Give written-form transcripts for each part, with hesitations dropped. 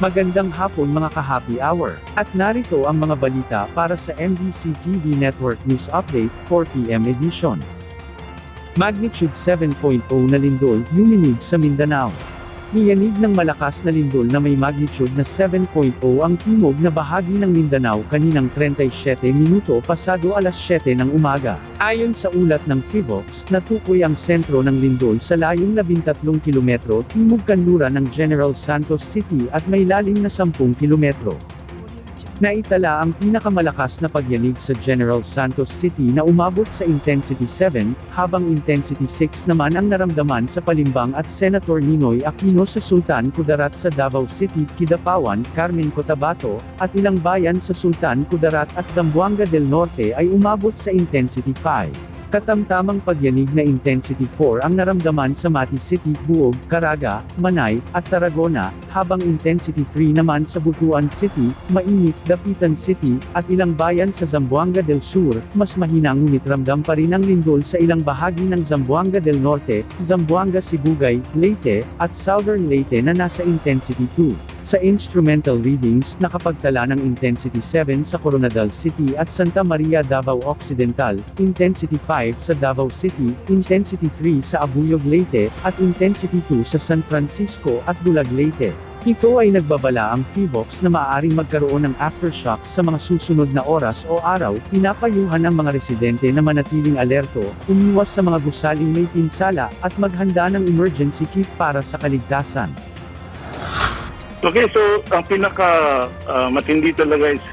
Magandang hapon mga ka-happy hour. At narito ang mga balita para sa MBC TV Network News Update 4 PM edition. Magnitude 7.0 na lindol, yuminig sa Mindanao. Niyanig ng malakas na lindol na may magnitude na 7.0 ang timog na bahagi ng Mindanao kaninang 37 minuto pasado alas 7 ng umaga. Ayon sa ulat ng PHIVOX, natukoy ang sentro ng lindol sa layong 13 kilometro timog-kanluran ng General Santos City at may lalim na 10 kilometro. Naitala ang pinakamalakas na pagyanig sa General Santos City na umabot sa intensity 7, habang intensity 6 naman ang naramdaman sa Palimbang at Senator Ninoy Aquino sa Sultan Kudarat sa Davao City, Kidapawan, Carmen Cotabato, at ilang bayan sa Sultan Kudarat at Zamboanga del Norte ay umabot sa intensity 5. Katamtamang pagyanig na intensity 4 ang naramdaman sa Mati City, Buog, Caraga, Manay, at Tarragona, habang intensity 3 naman sa Butuan City, Mainit, Dapitan City, at ilang bayan sa Zamboanga del Sur. Mas mahina ngunit ramdam pa rin ang lindol sa ilang bahagi ng Zamboanga del Norte, Zamboanga Sibugay, Leyte, at Southern Leyte na nasa intensity 2. Sa instrumental readings, nakapagtala ng intensity 7 sa Coronadal City at Santa Maria Davao Occidental, intensity 5 sa Davao City, intensity 3 sa Abuyog Leyte, at intensity 2 sa San Francisco at Bulag Leyte. Ito ay nagbabala ang PHIVOX na maaaring magkaroon ng aftershocks sa mga susunod na oras o araw. Pinapayuhan ang mga residente na manatiling alerto, umiwas sa mga gusaling may pinsala, at maghanda ng emergency kit para sa kaligtasan. Okay, so ang pinaka matindi talaga is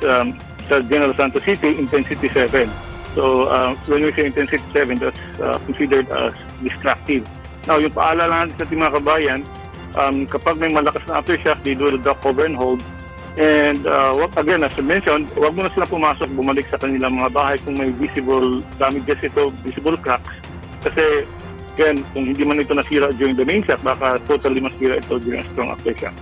sa General Santos City, intensity 7. So when we say intensity 7, that's considered as destructive. Now, yung paalala natin sa ating mga kabayan, kapag may malakas na aftershock, they do the duck, cover and hold. And again, as I mentioned, huwag mo na sila pumasok, bumalik sa kanilang mga bahay kung may visible damages ito, visible cracks. Kasi again, kung hindi man ito nasira during the main shock, baka totally masira ito during a strong aftershock.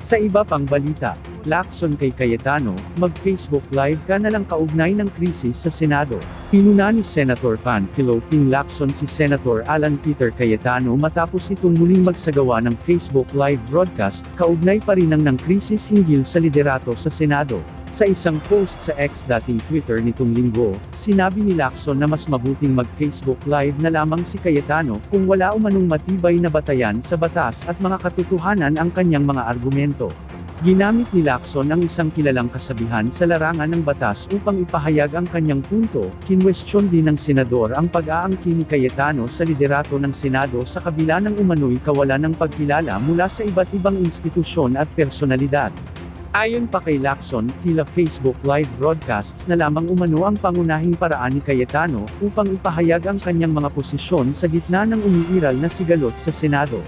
Sa iba pang balita, Lacson kay Cayetano, mag-Facebook Live ka na lang kaugnay ng krisis sa Senado. Pinuna ni Senator Panfilo Ping Lacson si Senator Alan Peter Cayetano matapos itong muling magsagawa ng Facebook Live broadcast, kaugnay pa rin ng krisis hinggil sa liderato sa Senado. Sa isang post sa X dating Twitter nitong linggo, sinabi ni Lacson na mas mabuting mag-Facebook Live na lamang si Cayetano kung wala umanong matibay na batayan sa batas at mga katotohanan ang kanyang mga argumento. Ginamit ni Lacson ang isang kilalang kasabihan sa larangan ng batas upang ipahayag ang kanyang punto. Kinwestiyon din ng senador ang pag-aangkin ni Cayetano sa liderato ng Senado sa kabila ng umano'y kawalan ng pagkilala mula sa iba't ibang institusyon at personalidad. Ayon pa kay Lacson, tila Facebook Live broadcasts na lamang umano ang pangunahing paraan ni Cayetano upang ipahayag ang kanyang mga posisyon sa gitna ng umiiral na sigalot sa Senado.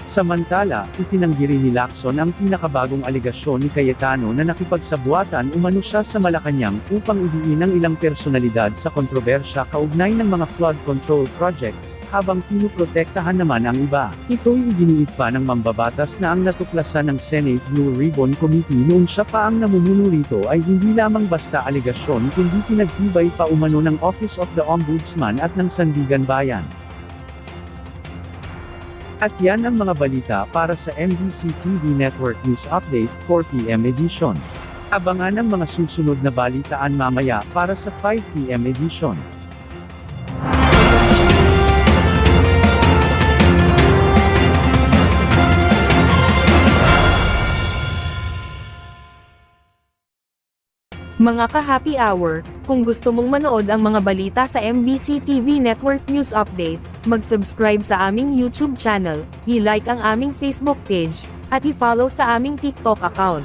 Samantala, itinanggi rin ni Lacson ang pinakabagong aligasyon ni Cayetano na nakipagsabuatan umano siya sa Malacanang upang idiin ang ilang personalidad sa kontrobersya kaugnay ng mga flood control projects, habang pinuprotektahan naman ang iba. Ito'y iginiit pa ng mambabatas na ang natuklasan ng Senate Blue Ribbon Committee noong siya pa ang namumuno rito ay hindi lamang basta aligasyon kundi pinagtibay pa umano ng Office of the Ombudsman at ng Sandigan Bayan. At yan ang mga balita para sa MBC TV Network News Update 4 PM edition. Abangan ang mga susunod na balitaan mamaya para sa 5 PM edition. Mga ka-happy hour, kung gusto mong manood ang mga balita sa MBC TV Network News Update, mag-subscribe sa aming YouTube channel, i-like ang aming Facebook page, at i-follow sa aming TikTok account.